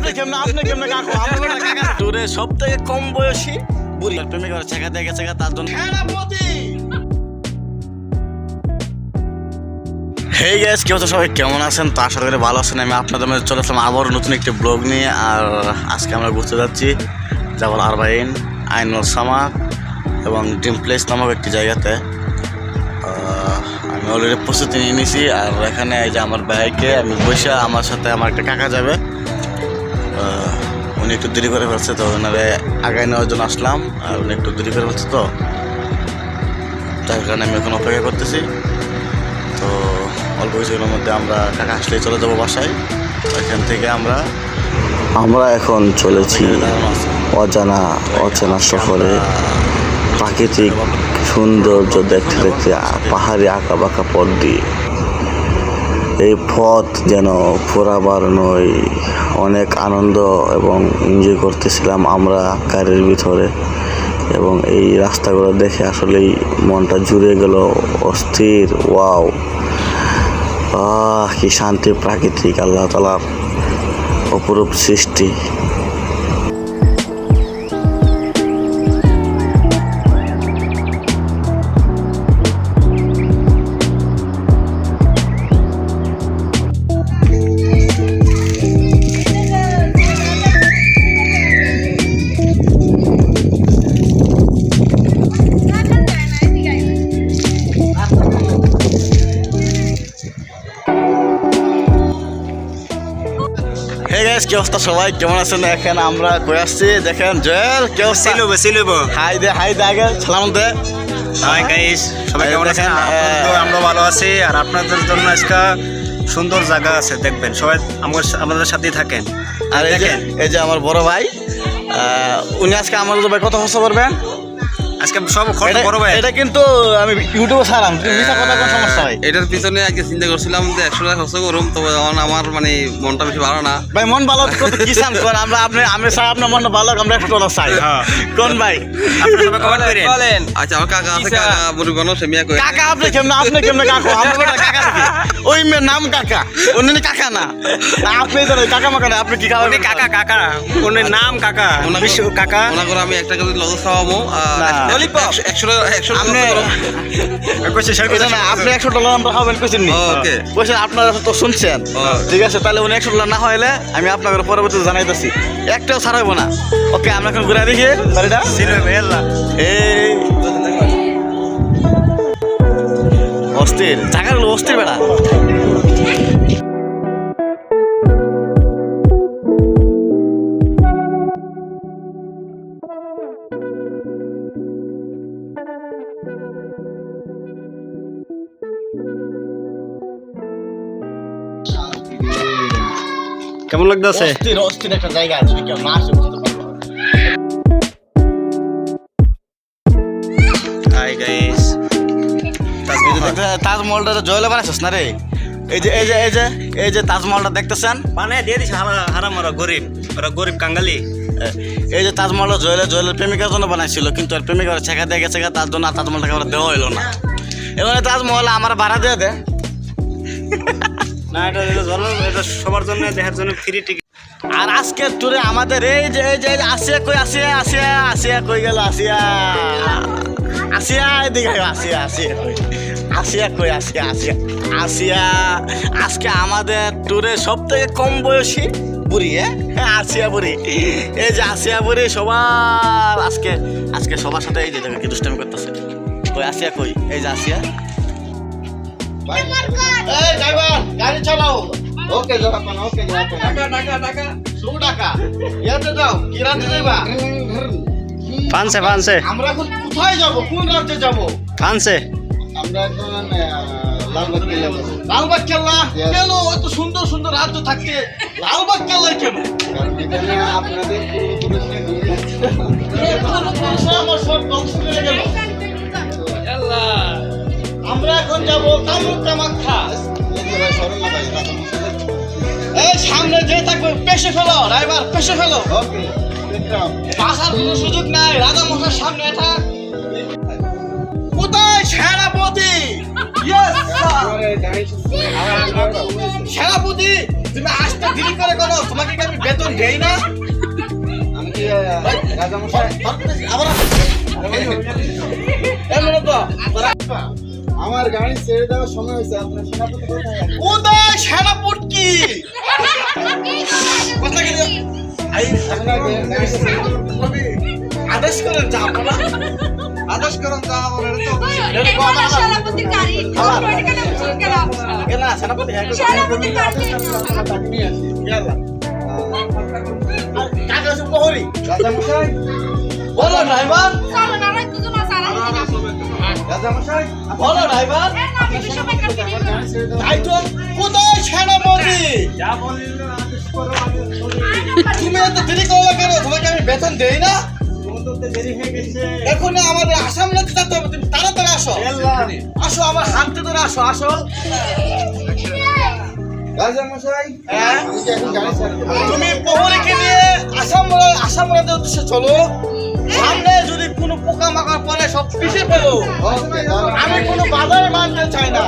আপনি কেমনে কাকু কাকা দূরে সব থেকে কম বয়সী বুড়ি প্রেমিক ছেঁকা দিয়ে গেছে তার জন্য হেই গাইস কি অবস্থা সবাই কেমন আছেন? তো আশা করি ভালো আছেন। আমি আপনাদের মধ্যে চলে আসলাম আবার নতুন একটি ব্লগ নিয়ে। আর আজকে আমরা ঘুরতে যাচ্ছি জাবাল আরবাইন, আইনুল সামাক এবং ড্রিম প্লেস নামক একটি জায়গাতে। আমি অলরেডি প্রস্তুতি নিয়ে নিয়েছি। আর এখানে এই যে আমার ভাইকে আমি বসে, আমার সাথে আমার একটা কাকা যাবে, উনি একটু দেরি করে ফেলছে, তো ওনারে আগায় নেওয়ার জন্য আসলাম। আর উনি একটু দেরি করে ফেলছে, তো তার কারণে আমি এখন অপেক্ষা করতেছি। তো অল্প কিছুক্ষণের মধ্যে আমরা কাকা আসলেই চলে যাবো বাসায়। এখান থেকে আমরা এখন চলেছি অচেনা শহরে। প্রাকৃতিক সৌন্দর্য দেখতে দেখতে পাহাড়ি আঁকা বাঁকা পথ দিয়ে, এই পথ যেন ফোরাবার নয়। অনেক আনন্দ এবং এনজয় করতেছিলাম আমরা গাড়ির ভিতরে, এবং এই রাস্তাগুলো দেখে আসলেই মনটা জুড়ে গেল, অস্থির। ওয়াও, কি শান্তি! প্রাকৃতিক আল্লাহ তাআলার অপরূপ সৃষ্টি। কি অবস্থা সবাই কেমন আছেন? দেখেন আমরা কই আসছি, দেখেন জয়েল কি অবস্থা? হাই দে আগে সালাম দে। হাই গাইস, সবাই কেমন আছেন? আমরা ভালো আছি। আর আপনাদের জন্য আজকে সুন্দর জায়গা আছে, দেখবেন সবাই আমাদের সাথেই থাকেন। আর এই যে আমার বড় ভাই, উনি আজকে আমার ভাই কত খরচ করবেন আজকে সব খরচ বড় ভাই। এটা কিন্তু আমি ইউটিউবে ছাড়াম, মিছা কথা কোন সমস্যা ভাই? এটার পিছনে আজকে চিন্তা করছিলাম যে 100 টাকা খরচ করুম, তবে আমার মানে মনটা বেশি ভালো না ভাই। মন ভালো করতে কি চান করেন? আমি চাই আপনার মনটা ভালো, আমরা 100 টাকা চাই। কোন ভাই? আপনারা সবাই কমেন্ট করেন বলেন। আচ্ছা, আমার কাকা আছে, কাকা মুরগি বানো সেমিয়া কই। কাকা আপনি কেমনে কাকু আমরা কাকা নাকি? ওই মেয়ের নাম কাকা, উনি কাকা না। আপনি তো কাকা মাকা না, আপনি কি খাবেন? উনি কাকা ওনার নাম কাকা, বিশ্ব কাকা। ওনা করে আমি একটা করে লজেস খাওয়াবো। ললিপপ 100 আপনি কইছেন সেটা না, আপনি 100 টাকা আমরা খাবেন কইছেন নি? ওকে কইছেন, আপনারা তো শুনছেন। ঠিক আছে, তাহলে উনি 100 টাকা না হইলে আমি আপনাদের পরবর্তীতে জানাইতেছি, একটাও ছাড় হইব না। ওকে, আমরা এখন ঘুরে দেখি বাড়িটা। এই অস্থির জায়গাগুলো, অস্থির বেড়া। কেমন লাগতেছে? অস্থির একটা জায়গা আছে, কেমন আসে বুঝতে পারবো। হাই গাইস, তাজমহলটা জয়লা বানাইছিস না রে? এই যে তাজমহলটা দেখতেছেন, মানে দিয়ে দিছে হারাম। ওরা গরিব কাঙ্গালি। এই যে তাজমহলটা জয়েলের প্রেমিকার জন্য বানাইছিল, কিন্তু আর প্রেমিকার ছেঁকা দিয়ে গেছে, তার জন্য তাজমহলটাকে আমরা দেওয়া হইলো না। এবারে তাজমহল আমার ভাড়া দিয়ে দে না, এটা সবার জন্য, দেখার জন্য ফ্রি টিকিট। আর আজকের ট্যুরে আমাদের এই যে আসিয়া কই গেল? আসিয়া এদিকে আসিয়া আজকে আমাদের ট্যুরে সব থেকে কম বয়সী বুড়ি। আসিয়া বুড়ি, এই যে আসিয়া বুড়ি সবার আজকে সবার সাথে এই যে দেখো কি দুষ্টামি করতেছে। কই আসিয়া কই? এই যে আসিয়া। এই ড্রাইভার, গাড়ি চালাও। ওকে যখন ওকে টাকা 100 টাকা ইয়াতে দাও। কি রাতে যাইবা? ফানসে আমরা এখন কোথায় যাব? কোন রাজ্যে যাব? ফানসে আমরা এখন লালবাগ কেল্লা। কেন এত সুন্দর সুন্দর রাজ্য থাকতে লালবাগ কেল্লায় কেন? আপনাদের আমার সব ধ্বংস করে গেল। আমরা এখন যাবো কামাখ্যা। এই সামনে যে থাকবে পেশে ফেলো, ড্রাইভার পেশে ফেলো। বাসার কোনো সুযোগ নাই, রাজা মশার সামনে থাক। কোথায় সেনাপতি? সেনাপতি তুমি আসতে দেরি করে কেন? তোমাকে কি আমি বেতন দেই না? আমি কি রাজামশাই আবার আমার গাড়ি ছেড়ে দেওয়ার সময় হয়েছে, আপনার সেনাপতি কোথায় আছে? কোথায় সেনাপতি? কথা কি আপনার গাড়ি ছেড়ে আদেশ করেন যা আপনারা আদেশ করেন যা আমার না সেনাপতি নিয়ে আসি কাজ আছে প্রহরী রাজামশাই বলো ড্রাইভার রাজামশাই বলো ড্রাইভার গাড়ি ছেড়ে দেওয়ার তাই তো কোথায় সেনাপতি? যা বললেন আদেশ করো, আমি শুনি। তুমি এত দেরি করলে কেন? তোমাকে আমি বেতন দেই না? তোমার তো দেরি হয়ে গেছে। এখন আমাদের আসাম রাজ্যে যেতে হবে, তুমি তাড়াতাড়ি আসো আসো আমার হাতে ধরে আসো আসো রাজামশাই হ্যাঁ? আমি কি এখন গাড়ি ছেড়ে দেবো? তুমি প্রহরীকে নিয়ে আসাম রাজ্যের উদ্দেশ্যে চলো। সামনে যদি কোনো পোকা মাকড় পড়ে সব পিছিয়ে ফেলো। ওকে, আমি কোনো বাধাই মানতে চাই না।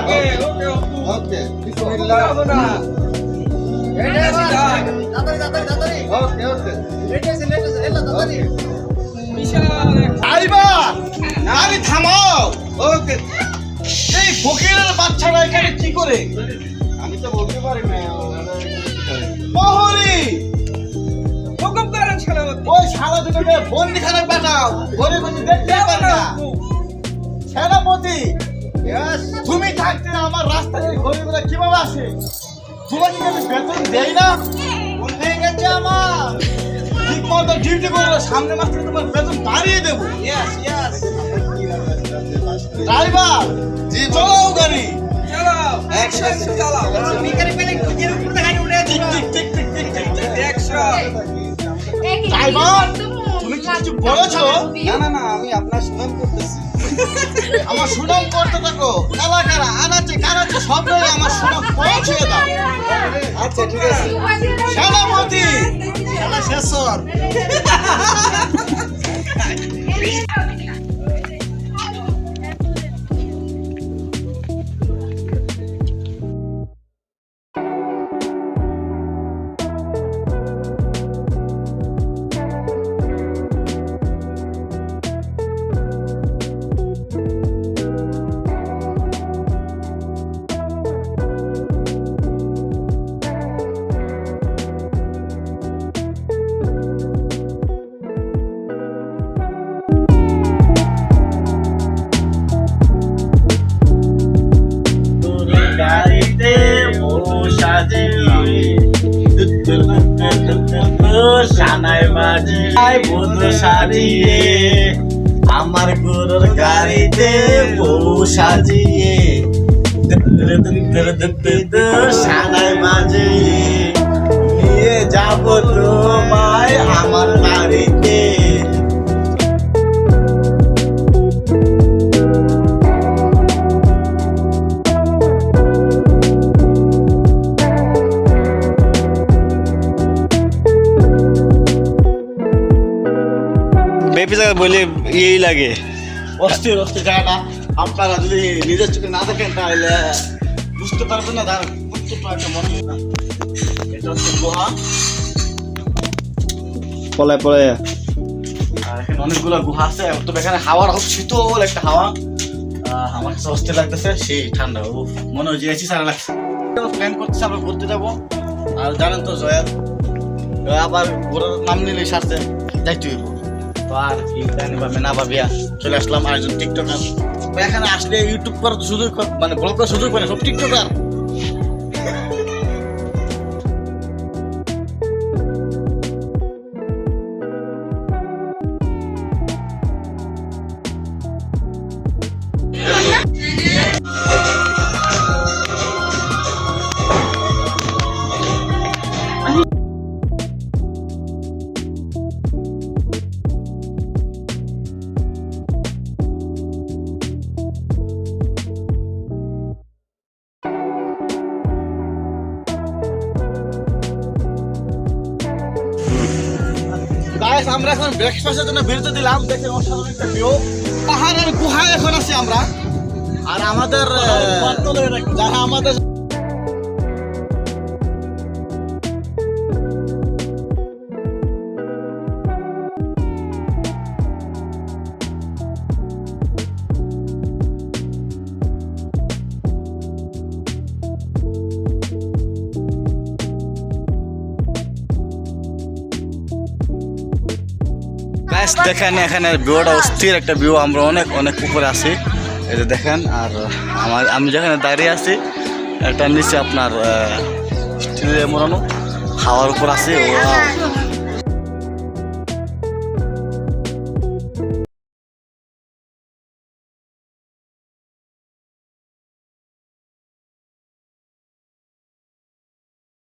ওকে বিসমিল্লাহ। ওকে ওকে ড্রাইভার গাড়ি থামাও। ওকে। এই ফকিরের বাচ্চারা এখানে কি করে? আমি তো বলতে পারি না। প্রহরী ওই শালা দুটোকে বন্দিখানায় পাঠাও। গরিব আমি দেখতে পারি না। সেনাপতি তুমি থাকতে আমার রাস্তায় এই গরিবরা কিভাবে আসে? তোমাকে কি আমি বেতন দেই না? ভুল হয়ে গেছে আমার। ঠিক মতো ডিউটি করলে সামনে মাস থেকে তোমার বেতন বাড়িয়ে দেবো। ড্রাইভার জি চলাও গাড়ি tick tick tick tick tick tick tick. Driver তুমি কি কিছু বলেছো? না না আমি আপনার সুনাম করতেছি। আমার সুনাম করতে থাকো। এলাকারা আনাচে কানাচে সব জায়গায় আমার সুনাম পৌঁছে দাও। আচ্ছা ঠিক আছে। সেনাপতি খেলা শেষ হওয়ার গাড়িতে সানায় বাজি বধু সাজিয়ে আমার গরুর গাড়িতে বউ সাজিয়ে সানায় বাজি নিয়ে যাব তোমায় আমার বাড়িতে। বেপি জায়গা বলে এই লাগে। অস্থির অস্থির জায়গাটা আপনারা যদি নিজের চোখে না দেখেন তাহলে বুঝতে পারবেন না। তার উত্তরটা একটা মনে হয় না। এটা হচ্ছে গুহা পলায় পলায় আর এখানে অনেকগুলো গুহা আছে। তবে এখানে হাওয়ার খুব শীতল একটা হাওয়া। আমার কাছে অস্থির লাগতেছে, সেই ঠান্ডা মনে হয় যে এসি সারা লাগছে। প্ল্যান করতেছে আমরা ঘুরতে যাবো। আর জানেন তো জয়ার আবার ঘোরার নাম নিলেই সারছে যাইতে হইব। তো আর কি জানি পাবে না ভাবিয়া চলে আসলাম আরেকজন টিকটকার। এখানে আসলে ইউটিউব করার সুযোগ মানে ব্লগ করার সুযোগ পায় না, সব টিকটকার। গাইস আমরা এখন ব্রেকফাস্টের জন্য বিরতি দিলাম। দেখেন অসাধারণ একটা ভিউ, পাহাড়ের গুহায় এখন আছি আমরা। আর আমাদের যারা আমাদের গাইস দেখেন এখানে ভিউটা অস্থির একটা ভিউ, আমরা অনেক অনেক উপরে আছি, এই যে দেখেন। আর আমি যেখানে দাঁড়িয়ে আছি একটা নিচে আপনার স্টিলে মোড়ানো হাওয়ার উপর আছি।